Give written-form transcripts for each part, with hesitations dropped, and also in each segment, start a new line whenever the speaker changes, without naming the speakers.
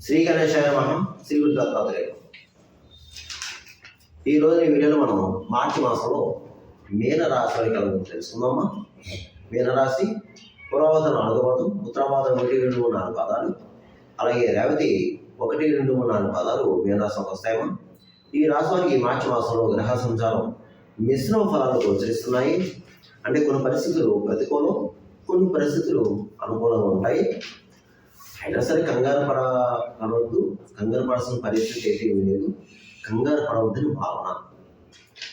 శ్రీ గణేశాయ నమః. శ్రీ గురు దత్తాత్రేయ. ఈరోజు ఈ వీడియోలో మనం మార్చి మాసంలో మీనరాశి ఫలితాల గురించి తెలుసుకుందామా. మీనరాశి పురావత 4వ పాదం, ఉత్తరాపాదం 1, 2, 3, 4 పాదాలు, అలాగే రేవతి 1, 2, 3, 4 పాదాలు మీనరాశిలోకి వస్తాయమ్మా. ఈ రాశి వారికి మార్చి మాసంలో గ్రహ సంచారం మిశ్రమ ఫలాలు గోచరిస్తున్నాయి. అంటే కొన్ని పరిస్థితులు ప్రతికూలం, కొన్ని పరిస్థితులు అనుకూలంగా ఉంటాయి. అయినా సరే కంగారు పడవద్దు. కంగారు పడాల్సిన పరిస్థితి ఏమీ లేదు. కంగారు పడవద్దని భావన.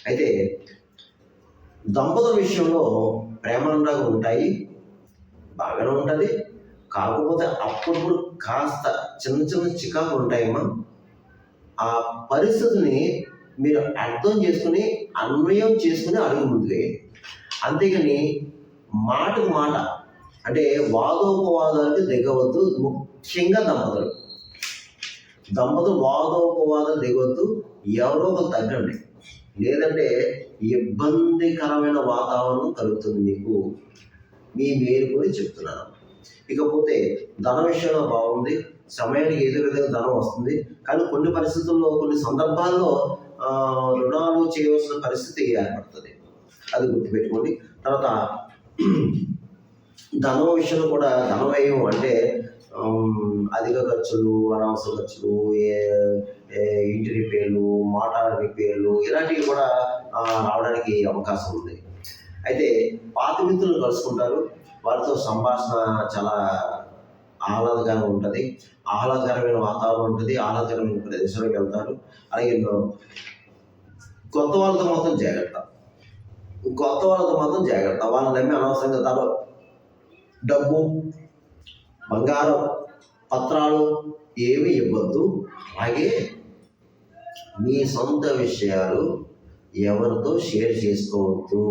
అయితే దంపతుల విషయంలో ప్రేమానురాగాలు ఉంటాయి, బాగానే ఉంటుంది. కాకపోతే అప్పుడప్పుడు కాస్త చిన్న చిన్న చికాకులు ఉంటాయమ్మా. ఆ పరిస్థితిని మీరు అర్థం చేసుకుని అన్వయం చేసుకుని అడుగు ముందుకే. అంతేగాని మాటకు మాట అంటే వాదోపవాదాలకు దిగవద్దు. ముఖ్యంగా దంపతులు వాదోపవాదాలు దిగవద్దు. ఎవరో ఒక తగ్గండి, లేదంటే ఇబ్బందికరమైన వాతావరణం కలుగుతుంది మీకు. మీ మేలు కూడా చెప్తున్నాను. ఇకపోతే ధన విషయంలో బాగుంది. సమయానికి ఏదో విధంగా ధనం వస్తుంది. కానీ కొన్ని పరిస్థితుల్లో, కొన్ని సందర్భాల్లో రుణాలు చేయవలసిన పరిస్థితి ఏర్పడుతుంది. అది గుర్తుపెట్టుకోండి. తర్వాత ధనం విషయంలో కూడా ధన వ్యయం అంటే అధిక ఖర్చులు, అనవసర ఖర్చులు, ఇంటి రిపేర్లు, మోటార్ రిపేర్లు ఇలాంటివి కూడా రావడానికి అవకాశం ఉంది. అయితే పాత మిత్రులు కలుసుకుంటారు. వారితో సంభాషణ చాలా ఆహ్లాదకరంగా ఉంటుంది. ఆహ్లాదకరమైన వాతావరణం ఉంటుంది. ఆహ్లాదకరమైన ప్రదేశాలకు వెళ్తారు. అలాగే కొత్త వాళ్ళతో మాత్రం జాగ్రత్త. వాళ్ళని నమ్మి అనవసరంగా డబ్బు, బంగారం, పత్రాలు ఏమి ఇవ్వద్దు. అలాగే మీ సొంత విషయాలు ఎవరితో షేర్ చేసుకోవద్దు.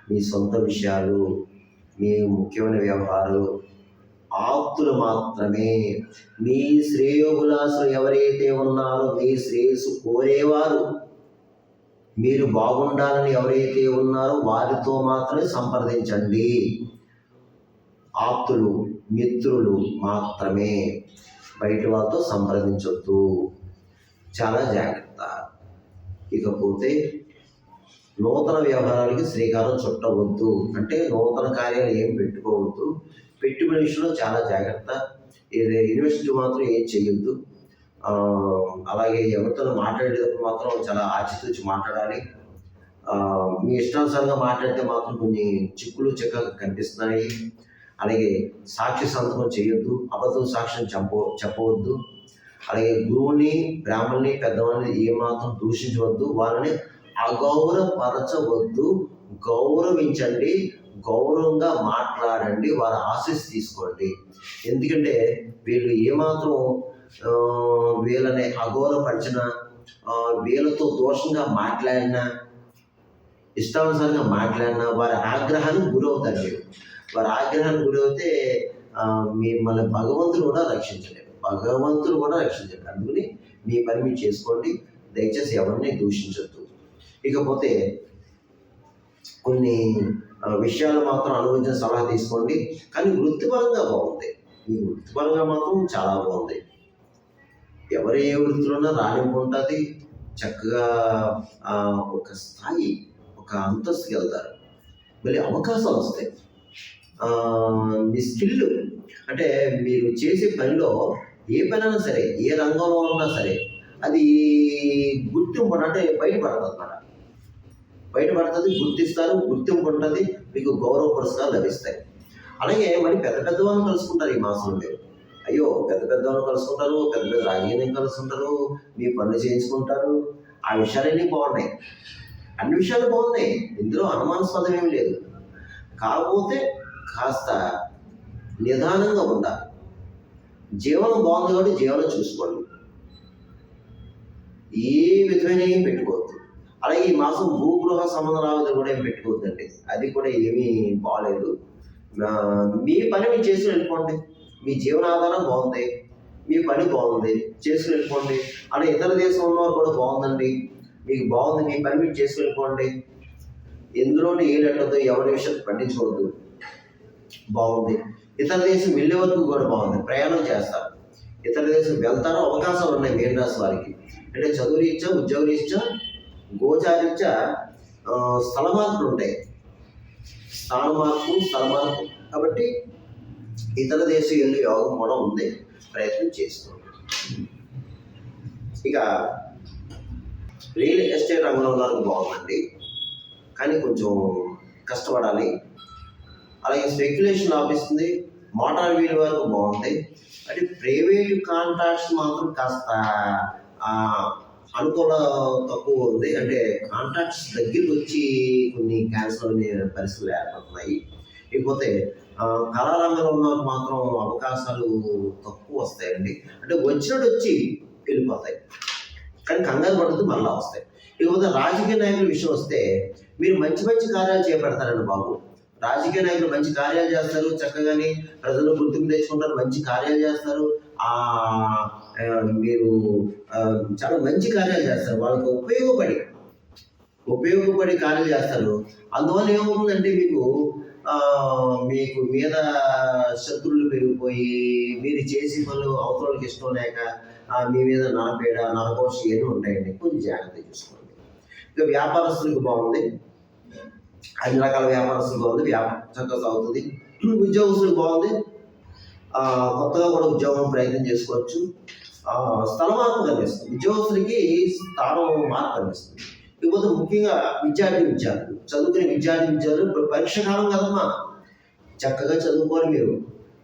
మీ సొంత విషయాలు, మీ ముఖ్యమైన వ్యవహారాలు ఆప్తులు మాత్రమే. మీ శ్రేయోభిలాషులు ఎవరైతే ఉన్నారో, మీ శ్రేయస్సు కోరేవారు, మీరు బాగుండాలని ఎవరైతే ఉన్నారో వారితో మాత్రమే సంప్రదించండి. ఆప్తులు, మిత్రులు మాత్రమే. బయట వాళ్ళతో సంప్రదించొద్దు. చాలా జాగ్రత్త. ఇకపోతే నూతన వ్యవహారాలకి శ్రీకారం చుట్టవద్దు. అంటే నూతన కార్యాలు ఏం పెట్టుకోవద్దు. పెట్టుబడి విషయంలో చాలా జాగ్రత్త. ఇన్వెస్ట్ మాత్రం ఏం చేయొద్దు. అలాగే ఎవరితో మాట్లాడేటప్పుడు మాత్రం చాలా ఆచితూచి మాట్లాడాలి. మీ ఇష్టానుసారంగా మాట్లాడితే మాత్రం కొన్ని చిక్కులు చిక్కలు కనిపిస్తున్నాయి. అలాగే సాక్షి సంతకం చేయొద్దు. అబద్ధం సాక్ష్యం చెప్పవద్దు. అలాగే గురువుని, బ్రాహ్మణుని, పెద్దవాళ్ళని ఏమాత్రం దూషించవద్దు. వారిని అగౌరవపరచవద్దు. గౌరవించండి, గౌరవంగా మాట్లాడండి, వారి ఆశీస్సు తీసుకోండి. ఎందుకంటే వీళ్ళు ఏమాత్రం వీళ్ళని అగౌరవపరిచిన, వీళ్ళతో దోషంగా మాట్లాడినా, ఇష్టానుసారంగా మాట్లాడినా వారి ఆగ్రహానికి గురవుతారు. మీరు వారి ఆగ్రహానికి గురవుతే మిమ్మల్ని భగవంతుడు కూడా రక్షించలేరు. అందుకని మీ పని మీరు చేసుకోండి. దయచేసి ఎవరిని దూషించొద్దు. ఇకపోతే కొన్ని విషయాలు మాత్రం అనుభవించిన సలహా తీసుకోండి. కానీ వృత్తిపరంగా బాగుంది. మీ వృత్తిపరంగా మాత్రం చాలా బాగుంది. ఎవరు ఏ వృత్తిలోనా రాణింపు ఉంటుంది. చక్కగా ఒక స్థాయి, ఒక అంతస్తుకి వెళ్తారు. మళ్ళీ అవకాశాలు వస్తాయి. మీ స్కిల్ అంటే మీరు చేసే పనిలో ఏ పనైనా సరే, ఏ రంగంలో ఉన్నా సరే అది గుర్తింపు అంటే బయటపడుతుంది. గుర్తిస్తారు, గుర్తింపు ఉంటుంది. మీకు గౌరవ పురస్కారాలు లభిస్తాయి. అలాగే మరి పెద్ద వాళ్ళని కలుసుకుంటారు ఈ మాసంలో మీరు. పెద్ద వాళ్ళని కలుసుకుంటారు, పెద్ద రాజకీయాన్ని కలుసుకుంటారు, మీ పనులు చేయించుకుంటారు. ఆ విషయాలన్నీ బాగున్నాయి. అన్ని విషయాలు బాగున్నాయి. ఇందులో అనుమానాస్పదం ఏమి లేదు. కాకపోతే కాస్త నిదానంగా ఉండాలి. జీవనం బాగుంది కాబట్టి జీవనం చూసుకోండి. ఏ విధమైన ఏం పెట్టుకోవద్దు. అలాగే ఈ మాసం భూగృహ సంబంధ రావద్దు కూడా ఏం పెట్టుకోవద్దండి. అది కూడా ఏమీ బాగాలేదు. మీ పని మీరు చేసుకుని వెళ్ళిపోండి. మీ జీవనాధారం బాగుంది, మీ పని బాగుంది, చేసుకుని వెళ్ళిపోండి. అలాగే ఇతర దేశం ఉన్నవారు కూడా బాగుందండి, మీకు బాగుంది, మీ పని మీరు చేసుకుని వెళ్ళిపోండి. ఎందులోనే ఏలెట్టద్దు, ఎవరి విషయం పట్టించుకోవద్దు. బాగుంది. ఇతర దేశం వెళ్ళే వరకు కూడా బాగుంది. ప్రయాణం చేస్తారు. ఇతర దేశం వెళ్తారో అవకాశాలు ఉన్నాయి మీన రాశి వారికి. అంటే చదువు రీత్యా, ఉద్యోగ రీత్యా, గోచారీత్యా స్థల మార్పులు ఉంటాయి. స్థాన మార్పు కాబట్టి ఇతర దేశం వెళ్ళే యోగం కూడా ఉంది. ప్రయత్నం చేసుకోండి. ఇక రియల్ ఎస్టేట్ రంగంలో ఉన్నవారికి బాగుందండి, కానీ కొంచెం కష్టపడాలి. అలాగే స్పెక్యులేషన్ లాభిస్తుంది. మోటార్ వీల్ వరకు బాగుంది. అంటే ప్రైవేట్ కాంట్రాక్ట్స్ మాత్రం కాస్త అనుకూల తక్కువ ఉంది. అంటే కాంట్రాక్ట్స్ దగ్గరికి వచ్చి కొన్ని క్యాన్సిల్ అనే పరిస్థితులు ఏర్పడుతున్నాయి. ఇకపోతే కళారంగంలో ఉన్న మాత్రం అవకాశాలు తక్కువ వస్తాయండి. అంటే వచ్చినట్టు వచ్చి వెళ్ళిపోతాయి, కానీ కంగారు పడుతూ మళ్ళీ వస్తాయి. ఇకపోతే రాజకీయ నాయకుల విషయం వస్తే మీరు మంచి మంచి కార్యాలు చేపడతారండి బాబు. రాజకీయ నాయకులు మంచి కార్యాలు చేస్తారు, చక్కగానే ప్రజలు గుర్తింపు తెచ్చుకుంటారు, మంచి కార్యాలు చేస్తారు. మీరు చాలా మంచి కార్యాలు చేస్తారు, వాళ్ళకి ఉపయోగపడి కార్యాలు చేస్తారు. అందువల్ల ఏమవుతుందంటే మీకు మీద శత్రువులు పెరిగిపోయి మీరు చేసి పనులు అవతలకి ఇష్టం లేక మీ మీద నరకోశ ఏమి ఉంటాయండి. కొంచెం జాగ్రత్త చూసుకోండి. ఇక వ్యాపారస్తులకు బాగుంది, అన్ని రకాల వ్యాపారస్తులు బాగుంది, వ్యాపారం చక్కగా సాగుతుంది. ఉద్యోగస్తులకు బాగుంది, కొత్తగా కూడా ఉద్యోగం ప్రయత్నం చేసుకోవచ్చు. స్థల మార్పు కనిపిస్తుంది. ఉద్యోగస్తులకి స్థానం మార్పు కనిపిస్తుంది. ఇకపోతే ముఖ్యంగా విద్యార్థులు చదువుకునే విద్యార్థులు ఇప్పుడు పరీక్ష కాలం కదమ్మా, చక్కగా చదువుకోవాలి మీరు.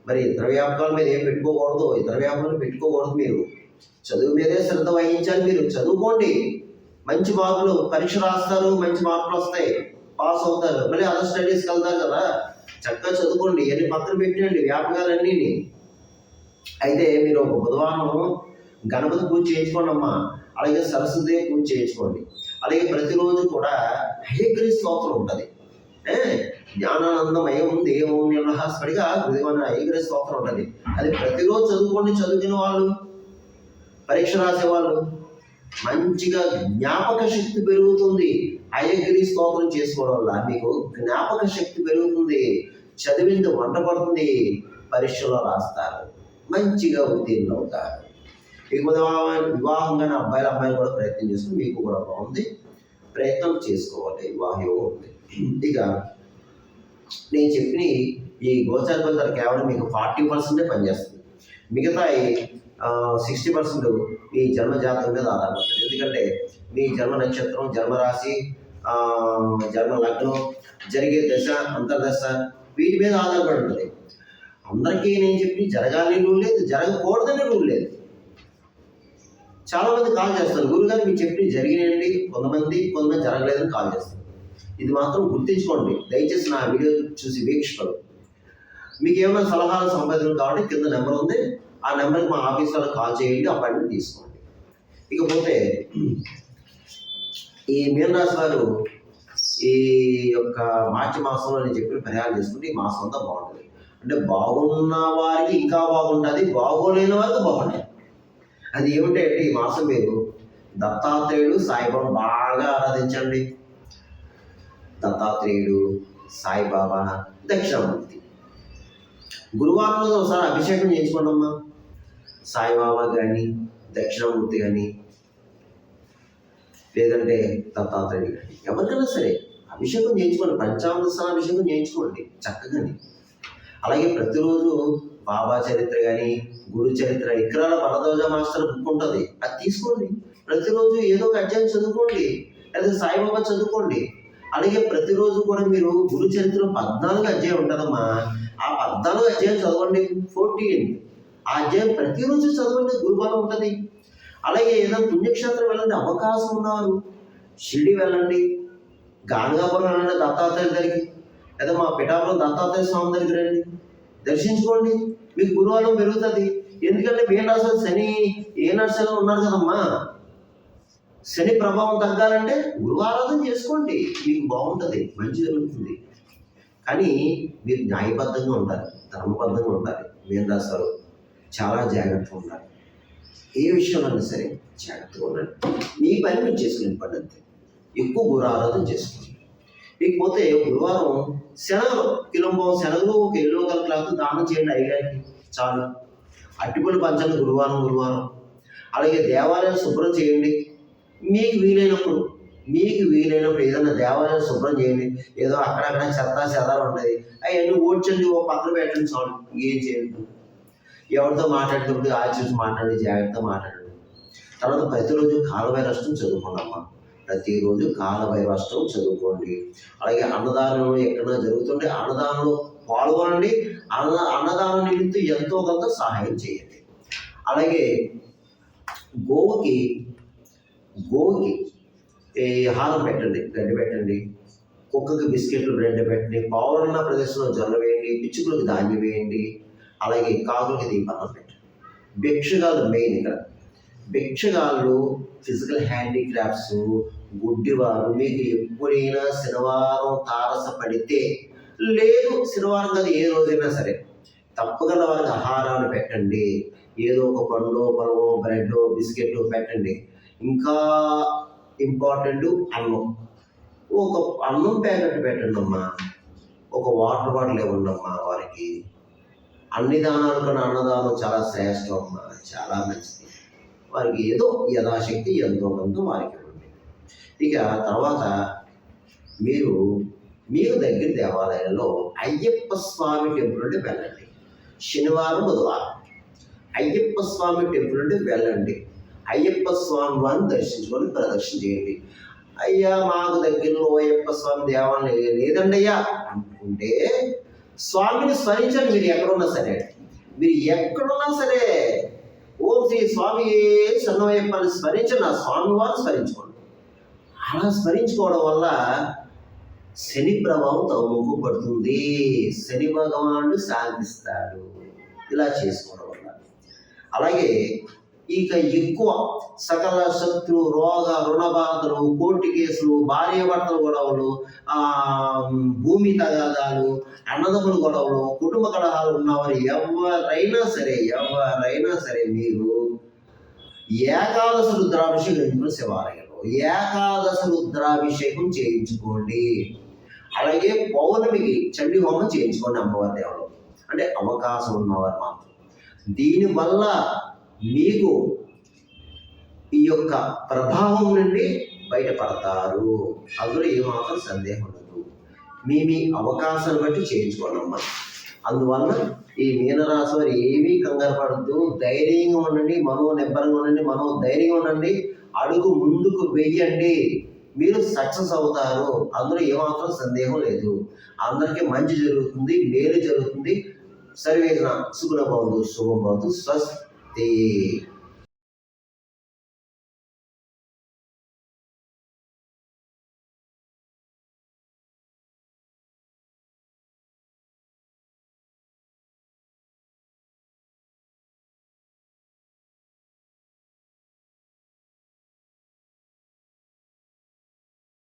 మరి ఇతర వ్యాపకాల మీద ఏం పెట్టుకోకూడదు. మీరు చదువు మీదే శ్రద్ధ వహించాలి. మీరు చదువుకోండి, మంచి మార్కులు పరీక్ష రాస్తారు, మంచి మార్కులు వస్తాయి, పాస్ అవుతారు. మళ్ళీ అదర్ స్టడీస్కి వెళ్తారు కదా, చక్కగా చదువుకోండి. ఇవన్నీ పక్కన పెట్టండి వ్యాపకాలన్నీ. అయితే మీరు ఒక బుధవారం గణపతి పూజ చేయించుకోండి అమ్మా. అలాగే సరస్వతి పూజ చేయించుకోండి. అలాగే ప్రతిరోజు కూడా హయగ్రీ స్తోత్రం ఉంటుంది. జ్ఞానానందమయం దేవం నిర్వహాస్పడిగా హయగ్రీ స్తోత్రం ఉంటుంది. అది ప్రతిరోజు చదువుకోండి. చదువుకునే వాళ్ళు, పరీక్ష రాసేవాళ్ళు మంచిగా జ్ఞాపక శక్తి పెరుగుతుంది. హయగ్రీ స్తోత్రం చేసుకోవడం వల్ల మీకు జ్ఞాపక శక్తి పెరుగుతుంది, చదివింది వంట పడుతుంది, పరీక్షలో రాస్తారు, మంచిగా ఉత్తీర్ణులు అవుతారు. ఇక వివాహంగానే అమ్మాయిలు కూడా ప్రయత్నం చేసుకుని మీకు కూడా బాగుంది, ప్రయత్నం చేసుకోవాలి. వివాహ యోగం ఉంది. ఇక నేను చెప్పిన ఈ గోచార ఫలితాలు కేవలం మీకు 40% పనిచేస్తుంది. మిగతా 60% మీ జన్మ జాతకం మీద ఆధారపడుతుంది. ఎందుకంటే మీ జన్మ నక్షత్రం, జన్మరాశి, జన్మ లగ్నం, జరిగే దశ, అంతర్దశ వీటి మీద ఆధారపడి ఉంటుంది. అందరికీ నేను చెప్పి జరగాలని రూల్ లేదు, జరగకూడదని రూల్ లేదు. చాలా మంది కాల్ చేస్తారు, గురుగారు మీరు చెప్పి జరిగినాయండి, కొంతమంది జరగలేదని కాల్ చేస్తారు. ఇది మాత్రం గుర్తించుకోండి దయచేసి. నా వీడియో చూసి వీక్షకులు మీకు ఏమైనా సలహాలు సంపాదనలు కావాలంటే కింద నెంబర్ ఉంది, ఆ నెంబర్కి మా ఆఫీస్ వాళ్ళకి కాల్ చేయండి, అపాయింట్మెంట్ తీసుకోండి. ఇకపోతే ఈ మీన రాశి వారు ఈ యొక్క మార్చి మాసంలో నేను చెప్పిన పరిహారం చేసుకుంటే ఈ మాసం అంతా బాగుంటుంది. అంటే బాగున్న వారికి ఇంకా బాగుంటుంది, బాగోలేని వారికి బాగుంటుంది. అది ఏమిటంటే ఈ మాసం మీరు దత్తాత్రేయుడు, సాయిబాబా బాగా ఆరాధించండి. దత్తాత్రేయుడు, సాయిబాబా, దక్షిణామూర్తి. గురువారం రోజు ఒకసారి అభిషేకం చేయించుకోండి అమ్మా. సాయిబాబా కానీ, దక్షిణామూర్తి కానీ, లేదంటే దత్తాత్రేయుడు కానీ, ఎవరికైనా సరే అభిషేకం చేయించుకోండి. పంచామృత అభిషేకం చేయించుకోండి చక్కగాని. అలాగే ప్రతిరోజు బాబా చరిత్ర కానీ, గురు చరిత్ర, ఇక్రాల భరద్వాజ మాస్టర్ బుక్ ఉంటుంది, అది తీసుకోండి. ప్రతిరోజు ఏదో ఒక అధ్యాయం చదువుకోండి, లేదా సాయిబాబా చదువుకోండి. అలాగే ప్రతిరోజు కూడా మీరు గురు చరిత్ర 14 అధ్యాయం ఉంటుందమ్మా, ఆ 14 అధ్యాయం చదవండి. 14 ఆ అధ్యాయం ప్రతిరోజు చదవండి, గురుబలం ఉంటుంది. అలాగే ఏదైనా పుణ్యక్షేత్రం వెళ్ళండి, అవకాశం ఉన్నవారు షిరిడి వెళ్ళండి, గానగాపురం వెళ్ళండి దత్తాత్రేయ దగ్గరికి, లేదా మా పిఠాపురం దత్తాత్రేయ స్వామి దగ్గర రండి, దర్శించుకోండి. మీకు గురువారం పెరుగుతుంది. ఎందుకంటే మీన రాశి శని ఏనాడు ఉన్నారు కదమ్మా, శని ప్రభావం తగ్గాలంటే గురువారాధన చేసుకోండి, మీకు బాగుంటుంది, మంచి జరుగుతుంది. కానీ మీరు న్యాయబద్ధంగా ఉండాలి, ధర్మబద్ధంగా ఉండాలి. మీన రాశి వారు చాలా జాగ్రత్తగా ఉండాలి. ఏ విషయంలో సరే జాగ్రత్తగా ఉండండి. మీ పని మీరు చేసుకునే పని అంతే. ఎక్కువ గురు ఆరాధన చేసుకోండి. ఇకపోతే గురువారం శనగలు, కిలోంబం శనగలు, ఒక 1 క్లాత్ దానం చేయండి అయ్యగారికి చాలు. అరటిపళ్ళు పంచండి గురువారం గురువారం. అలాగే దేవాలయాలు శుభ్రం చేయండి. మీకు వీలైనప్పుడు ఏదైనా దేవాలయాలు శుభ్రం చేయండి. ఏదో అక్కడక్కడ చెత్త చెదాలు ఉంటుంది, అవన్నీ ఓడ్చండి, ఓ పక్కన పెట్టండి చాలు. ఏం చేయండి. ఎవరితో మాట్లాడుతుంటే ఆలోచించి మాట్లాడి జాగ్రత్తగా మాట్లాడండి. తర్వాత ప్రతిరోజు కాలభైరష్టం చదువుకోండమ్మా. ప్రతిరోజు కాలభైరష్టం చదువుకోండి. అలాగే అన్నదానం ఎక్కడైనా జరుగుతుంటే అన్నదానంలో పాల్గొనండి. అన్నదానం నిమిత్తం ఎంతో కొంత సహాయం చేయండి. అలాగే గోవుకి ఈ ఆహారం పెట్టండి, గడ్డి పెట్టండి. కుక్కకి బిస్కెట్లు బ్రెడ్ పెట్టండి. పావులున్న ప్రదేశంలో జొన్న వేయండి. పిచ్చుకలకు ధాన్యం వేయండి. అలాగే కాకులకి దీపాలను పెట్టండి. భిక్షగాళ్ళు మెయిన్ ఇక్కడ. భిక్షగాళ్ళు ఫిజికల్ హ్యాండీక్రాఫ్ట్స్, గుడ్డివారు. మీకు ఎప్పుడైనా శనివారం తారసపడితే, లేదు శనివారం కాదు ఏ రోజైనా సరే, తప్పకుండా వారికి ఆహారాలు పెట్టండి. ఏదో ఒక పండు పొలము బ్రెడ్ బిస్కెట్ పెట్టండి. ఇంకా ఇంపార్టెంట్ అన్నం. ఒక అన్నం ప్యాకెట్ పెట్టండి అమ్మా. ఒక వాటర్ బాటిల్ ఇవ్వండి అమ్మా వారికి. అన్ని దానాల కన్నా అన్నదానం చాలా శ్రేష్టం అమ్మా, చాలా మంచిది. వారికి ఏదో యథాశక్తి ఎంతో కొంత వారికి ఇవ్వండి. ఇక తర్వాత మీకు దగ్గర దేవాలయంలో అయ్యప్ప స్వామి టెంపుల్ అంటే వెళ్ళండి. శనివారం బుధవారం అయ్యప్ప స్వామి టెంపుల్ అంటే వెళ్ళండి. అయ్యప్ప స్వామి వారిని దర్శించుకొని ప్రదర్శన చేయండి. అయ్యా మాకు దగ్గరలో అయ్యప్ప స్వామి దేవాలయం లేదండి అయ్యా అనుకుంటే, స్వామిని స్మరించండి. మీరు ఎక్కడున్నా సరే ఓం శ్రీ స్వామి సన్నయ్యప్పని స్మరించండి. ఆ స్వామి వారిని స్మరించుకోండి. అలా స్మరించుకోవడం వల్ల శని ప్రభావం తగ్గుముఖం పడుతుంది. శని భగవానుడు శాంతిస్తాడు ఇలా చేసుకోవడం వల్ల. అలాగే ఇక ఎక్కువ సకల శత్రు రోగ రుణబాధలు, కోర్టు కేసులు, భార్యాభర్తల గొడవలు, భూమి తగాదాలు, అన్నదమ్ముల గొడవలు, కుటుంబ కలహాలు ఉన్నవారు ఎవరైనా సరే మీరు ఏకాదశ రుద్రాభిషేకం చేయించుకోండి. శివాలయంలో ఏకాదశ రుద్రాభిషేకం చేయించుకోండి. అలాగే పౌర్ణమికి చండీ హోమం చేయించుకోండి అమ్మవారి దేవలో, అంటే అవకాశం ఉన్నవారు మాత్రం. దీనివల్ల మీకు ఈ యొక్క ప్రభావం నుండి బయటపడతారు. అందులో ఏమాత్రం సందేహం ఉండదు. మీ అవకాశాన్ని బట్టి చేయించుకోండి అమ్మా. అందువల్ల ఈ మీనరాశి వారు ఏమీ కంగారు పడద్దు. ధైర్యంగా ఉండండి, నిబ్బరంగా ఉండండి, ధైర్యంగా ఉండండి. అడుగు ముందుకు వెయ్యండి. మీరు సక్సెస్ అవుతారు. అందులో ఏమాత్రం సందేహం లేదు. అందరికీ మంచి జరుగుతుంది, మేలు జరుగుతుంది. సర్వేజన సుగుణ భవంతు, శుభం భవంతు. స్వస్తి.